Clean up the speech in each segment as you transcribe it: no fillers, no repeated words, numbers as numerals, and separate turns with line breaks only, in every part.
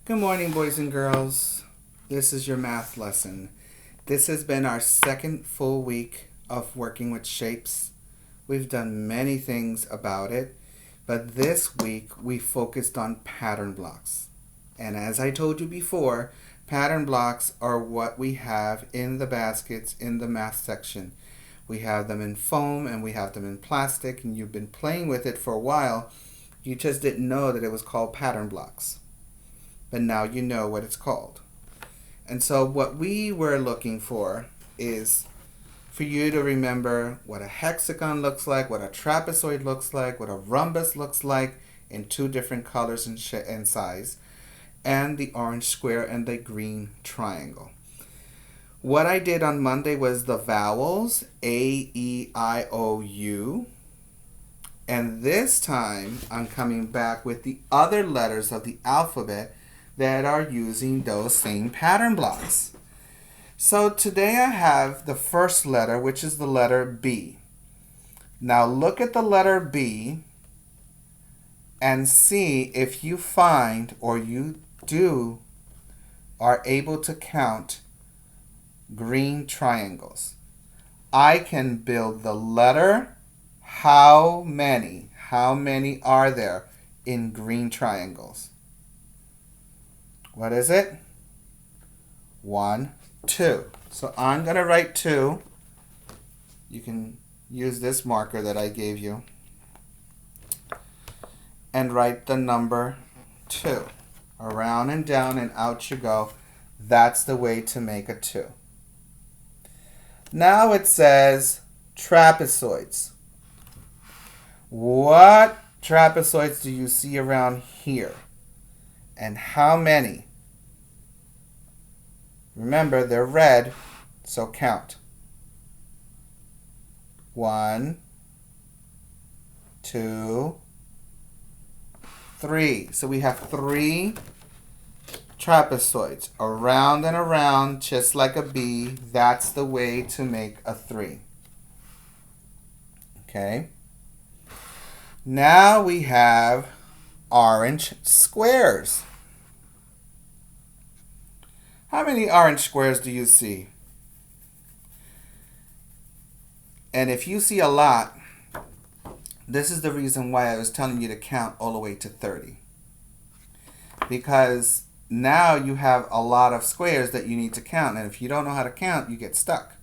Good morning, boys and girls. This is your math lesson. This has been our second full week of working with shapes. We've done many things about it, but this week we focused on pattern blocks. And as I told you before, pattern blocks are what we have in the baskets in the math section. We have them in foam and we have them in plastic, and you've been playing with it for a while. You just didn't know that it was called pattern blocks. But now you know what it's called. And so what we were looking for is for you to remember what a hexagon looks like, what a trapezoid looks like, what a rhombus looks like in two different colors and size, and the orange square and the green triangle. What I did on Monday was the vowels, A, E, I, O, U. And this time I'm coming back with the other letters of the alphabet that are using those same pattern blocks. So today I have the first letter, which is the letter B. Now look at the letter B and see if you find or you are able to count green triangles. I can build the letter. How many are there in green triangles? What is it? 1, 2. So I'm going to write 2. You can use this marker that I gave you and write the number 2. Around and down and out you go. That's the way to make a 2. Now it says trapezoids. What trapezoids do you see around here? And how many? Remember, they're red, so count. 1, 2, 3. So we have 3 trapezoids. Around and around, just like a B. That's the way to make a 3. Okay? Now we have orange squares. How many orange squares do you see? And if you see a lot, this is the reason why I was telling you to count all the way to 30. Because now you have a lot of squares that you need to count. And if you don't know how to count, you get stuck.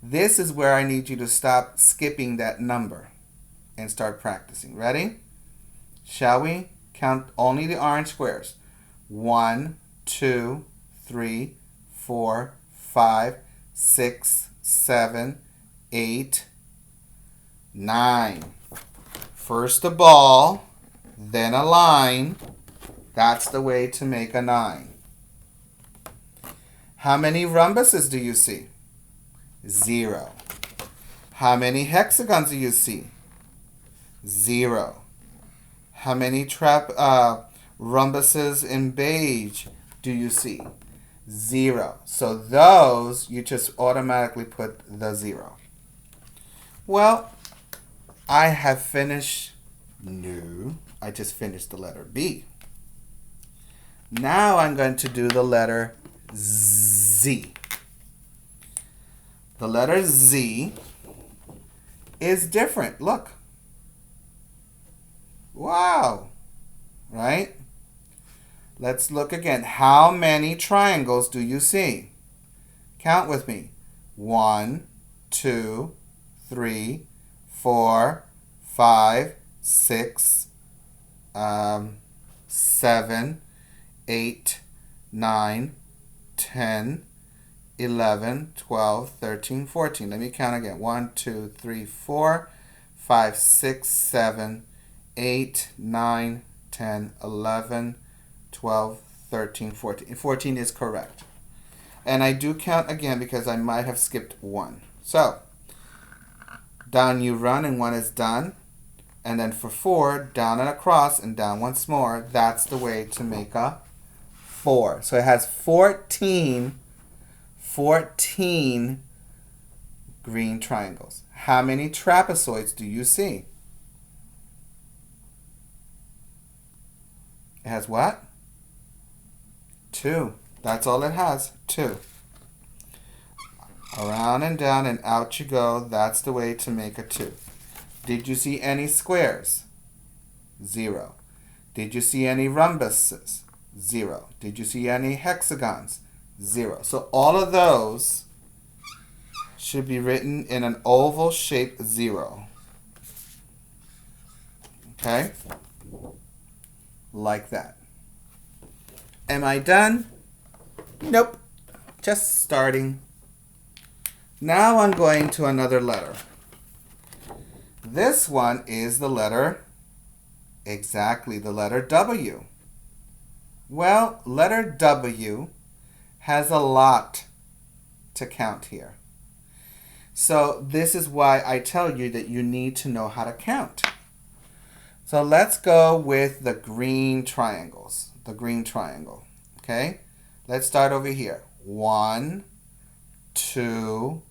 This is where I need you to stop skipping that number and start practicing. Ready? Shall we? Count only the orange squares. 1, 2, 3, 4, 5, 6, 7, 8, 9. First a ball, then a line. That's the way to make a 9. How many rhombuses do you see? 0. How many hexagons do you see? 0. How many rhombuses in beige do you see? 0. So those, you just automatically put the 0. Well, I have finished. No, I just finished the letter B. Now I'm going to do the letter Z. The letter Z is different. Look. Wow. Right? Let's look again. How many triangles do you see? Count with me. 1, 2, 3, 4, 5, 6, 7, 8, 9, 10, 11, 12, 13, 14. Let me count again. 1, 2, 3, 4, 5, 6, 7, 8, 9, 10, 11, 12, 13, 14. 14 is correct. And I do count again because I might have skipped 1. So, down you run and 1 is done. And then for 4, down and across and down once more. That's the way to make a 4. So it has 14 green triangles. How many trapezoids do you see? It has what? 2. That's all it has, 2. Around and down and out you go. That's the way to make a 2. Did you see any squares? 0. Did you see any rhombuses? 0. Did you see any hexagons? 0. So all of those should be written in an oval shape 0. Okay? Like that. Am I done? Nope. Just starting. Now I'm going to another letter. This one is the letter, exactly the letter W. Well, letter W has a lot to count here. So this is why I tell you that you need to know how to count. So let's go with the green triangles. The green triangle. Okay? Let's start over here. 1, 2,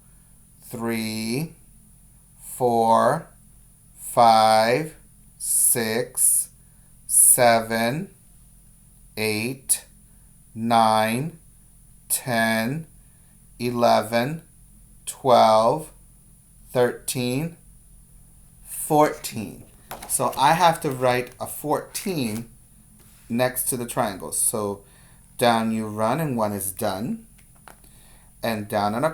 3, 4, 5, 6, 7, 8, 9, 10, 11, 12, 13, 14. So I have to write a 14 next to the triangles. So down you run and 1 is done. And down and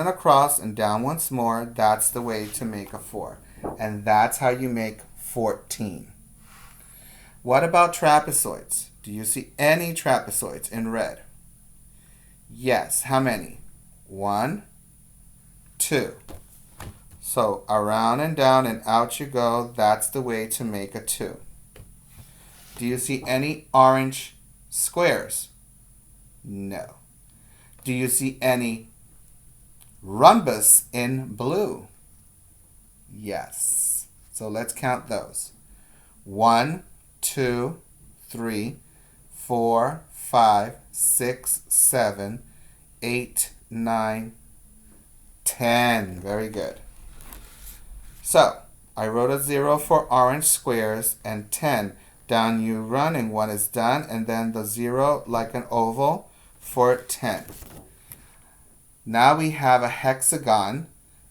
across and down once more. That's the way to make a 4. And that's how you make 14. What about trapezoids? Do you see any trapezoids in red? Yes. How many? 1, 2. So around and down and out you go. That's the way to make a 2. Do you see any orange squares? No. Do you see any rhombus in blue? Yes. So let's count those. 1, 2, 3, 4, 5, 6, 7, 8, 9, 10. Very good. So I wrote a 0 for orange squares and 10. Down you run and 1 is done, and then the 0 like an oval for 10. Now we have a hexagon.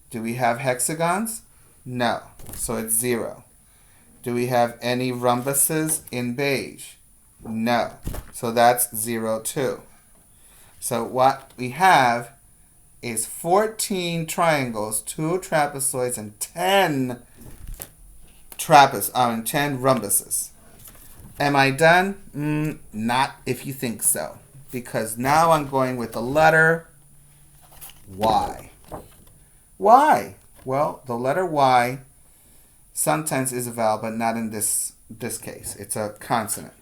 Do we have hexagons? No. So it's 0. Do we have any rhombuses in beige? No. So that's 0 too. So what we have is 14 triangles, 2 trapezoids, and 10 rhombuses. Am I done? Not if you think so. Because now I'm going with the letter Y. Why? Well, the letter Y sometimes is a vowel, but not in this case. It's a consonant.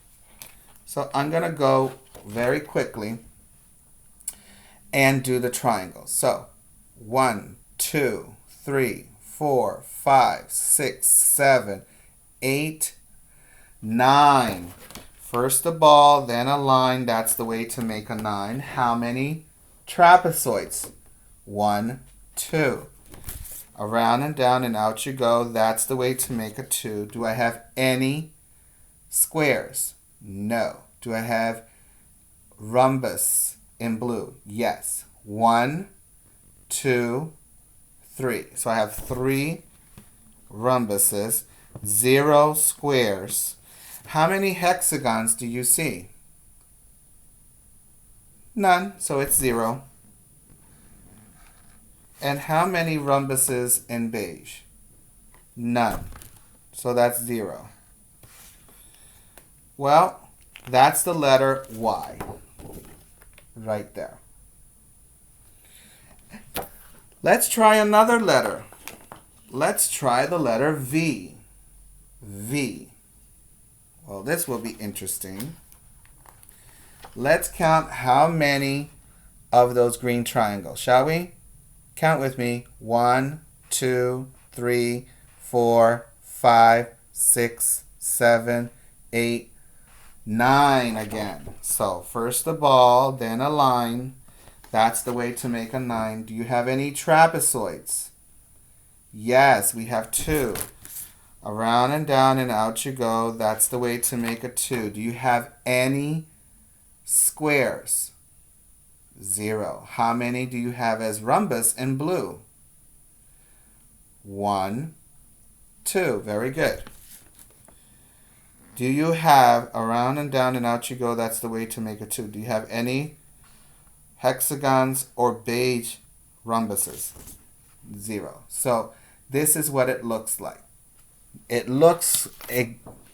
So I'm going to go very quickly and do the triangles. So 1, 2, 3, 4, 5, 6, 7, 8, 9. First a ball, then a line. That's the way to make a 9. How many trapezoids? 1, 2. Around and down and out you go. That's the way to make a 2. Do I have any squares? No. Do I have rhombus in blue? Yes. 1, 2, 3. So I have 3 rhombuses, 0 squares. How many hexagons do you see? None, so it's 0. And how many rhombuses in beige? None, so that's 0. Well, that's the letter Y right there. Let's try another letter. Let's try the letter V. V. Well, this will be interesting. Let's count how many of those green triangles, shall we? Count with me. 1, 2, 3, 4, 5, 6, 7, 8, 9 again. So first a ball, then a line. That's the way to make a 9. Do you have any trapezoids? Yes, we have 2. Around and down and out you go. That's the way to make a 2. Do you have any squares? 0. How many do you have as rhombus in blue? 1, 2. Very good. Do you have around and down and out you go? That's the way to make a 2. Do you have any hexagons or beige rhombuses? 0. So this is what it looks like. It looks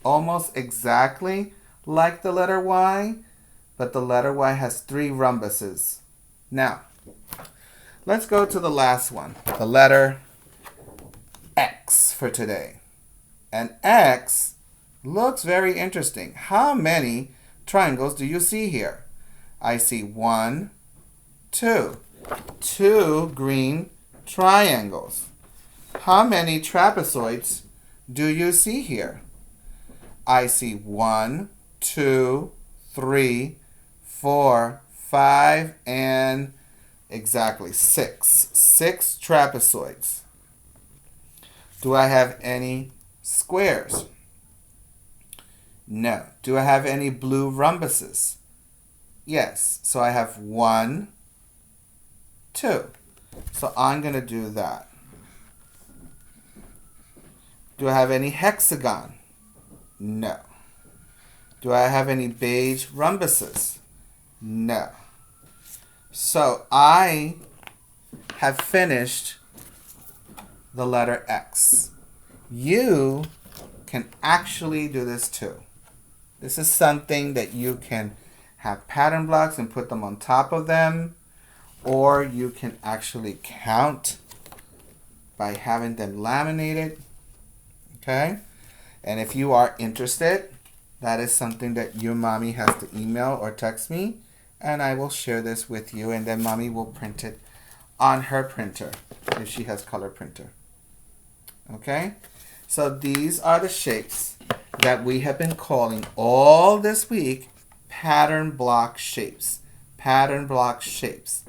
almost exactly like the letter Y, but the letter Y has 3 rhombuses. Now, let's go to the last one, the letter X for today. And X looks very interesting. How many triangles do you see here? I see 1, 2. 2 green triangles. How many trapezoids do you see here? I see 1, 2, 3, 4, 5, and exactly 6. 6 trapezoids. Do I have any squares? No. Do I have any blue rhombuses? Yes. So I have 1, 2. So I'm going to do that. Do I have any hexagon? No. Do I have any beige rhombuses? No. So I have finished the letter X. You can actually do this too. This is something that you can have pattern blocks and put them on top of them, or you can actually count by having them laminated. Okay? And if you are interested, that is something that your mommy has to email or text me, and I will share this with you, and then mommy will print it on her printer if she has color printer. Okay? So these are the shapes that we have been calling all this week pattern block shapes. Pattern block shapes.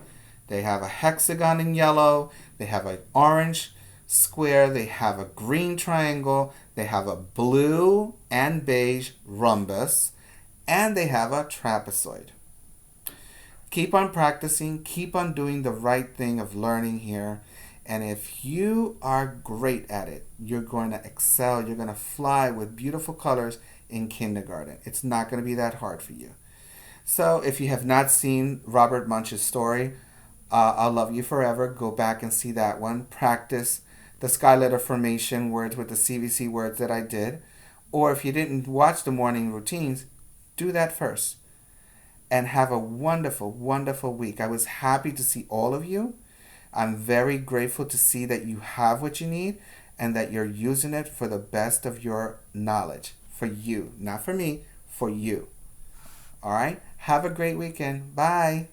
They have a hexagon in yellow, they have an orange square, they have a green triangle, they have a blue and beige rhombus, and they have a trapezoid. Keep on practicing, keep on doing the right thing of learning here, and if you are great at it, you're going to excel, you're going to fly with beautiful colors in kindergarten. It's not going to be that hard for you. So if you have not seen Robert Munsch's story, I'll Love You Forever, go back and see that one. Practice the sky letter formation words with the CVC words that I did. Or if you didn't watch the morning routines, do that first. And have a wonderful, wonderful week. I was happy to see all of you. I'm very grateful to see that you have what you need and that you're using it for the best of your knowledge. For you. Not for me, for you. All right? Have a great weekend. Bye.